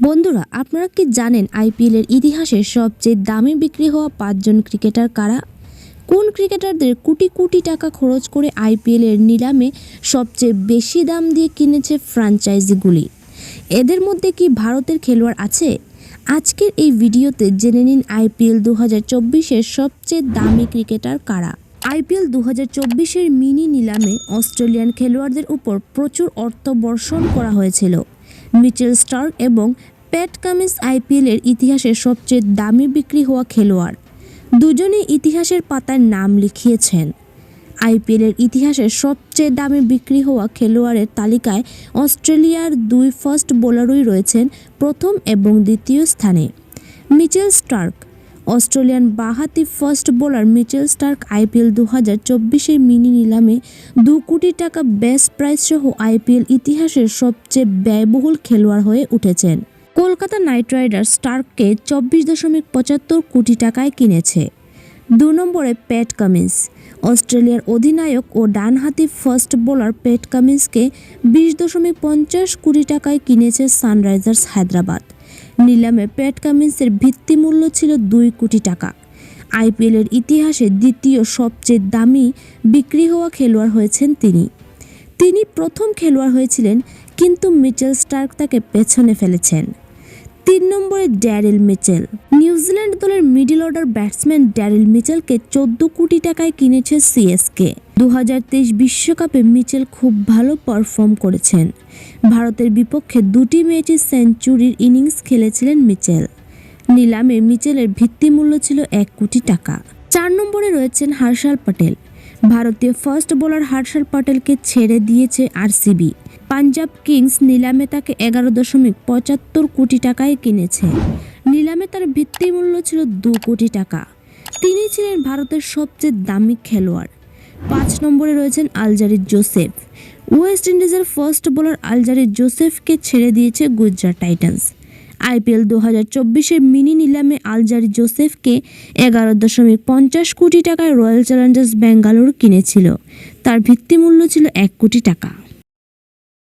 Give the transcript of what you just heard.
বন্ধুরা, আপনারা কি জানেন আইপিএলের ইতিহাসে সবচেয়ে দামে বিক্রি হওয়া 5 জন ক্রিকেটার কারা? কোন ক্রিকেটারদের কোটি কোটি টাকা খরচ করে আইপিএলের নিলামে সবচেয়ে বেশি দাম দিয়ে কিনেছে ফ্র্যাঞ্চাইজিগুলি? এদের মধ্যে কি ভারতের খেলোয়াড় আছে? আজকের এই ভিডিওতে জেনে নিন আইপিএল 2024-এর সবচেয়ে দামি ক্রিকেটার কারা। আইপিএল 2024-এর মিনি নিলামে অস্ট্রেলিয়ান খেলোয়াড়দের উপর প্রচুর অর্থ বর্ষণ করা হয়েছিল। মিচেল স্টার্ক এবং প্যাট কামিন্স আইপিএলের ইতিহাসে সবচেয়ে দামি বিক্রি হওয়া খেলোয়াড়। দুজনেই ইতিহাসের পাতায় নাম লিখিয়েছেন। আইপিএলের ইতিহাসে সবচেয়ে দামে বিক্রি হওয়া খেলোয়াড়ের তালিকায় অস্ট্রেলিয়ার দুই ফাস্ট বোলারই রয়েছেন প্রথম এবং দ্বিতীয় স্থানে। Mitchell Starc. অস্ট্রেলিয়ান বাঁহাতি fast bowler Mitchell Starc IPL 2024-এর মিনি নিলামে 2 কোটি টাকা বেস প্রাইস সহ আইপিএল ইতিহাসের সবচেয়ে ব্যয়বহুল খেলোয়াড় হয়ে উঠেছেন। কলকাতা নাইট রাইডার্স স্টার্ককে 24.75 কোটি টাকায় কিনেছে। 2 নম্বরে প্যাট কামিন্স। অস্ট্রেলিয়ার অধিনায়ক ও ডানহাতি ফাস্ট বোলার প্যাট কামিন্সকে 20.50 কোটি টাকায় কিনেছে সানরাইজার্স হায়দ্রাবাদ। নিলামে প্যাট কামিন্সের ভিত্তিমূল্য ছিল 2 কোটি টাকা। আইপিএলের ইতিহাসে দ্বিতীয় সবচেয়ে দামি বিক্রি হওয়া খেলোয়াড় হয়েছেন তিনি প্রথম খেলোয়াড় হয়েছিলেন, কিন্তু মিচেল স্টার্ক তাকে পেছনে ফেলেছেন। 3 নম্বরে ড্যারিল মিচেল। নিউজিল্যান্ড দলের মিডল অর্ডার ব্যাটসম্যান ড্যারিল মিচেলকে 14 কোটি টাকায় কিনেছে সিএসকে। 2023 বিশ্বকাপে মিচেল খুব ভালো পারফর্ম করেছেন। ভারতের বিপক্ষে 2টি ম্যাচে সেঞ্চুরির ইনিংস খেলেছিলেন মিচেল। নিলামে মিচেলের ভিত্তিমূল্য ছিল 1 কোটি টাকা। 4 নম্বরে রয়েছেন হর্ষল পটেল। ভারতীয় ফাস্ট বোলার হর্ষল পটেলকে ছেড়ে দিয়েছে আরসিবি। পাঞ্জাব কিংস নিলামে তাকে 11.75 কোটি টাকায় কিনেছে। নিলামে তার ভিত্তিমূল্য ছিল 2 কোটি টাকা। তিনি ছিলেন ভারতের সবচেয়ে দামি খেলোয়াড়। 5 নম্বরে রয়েছেন আলজারি জোসেফ। ওয়েস্ট ইন্ডিজের ফাস্ট বোলার আলজারি জোসেফকে ছেড়ে দিয়েছে গুজরাট টাইটান্স। আইপিএল 2024-এর মিনি নিলামে আলজারি জোসেফকে 11.50 কোটি টাকায় রয়্যাল চ্যালেঞ্জার্স ব্যাঙ্গালোর কিনেছিল। তার ভিত্তিমূল্য ছিল 1 কোটি টাকা।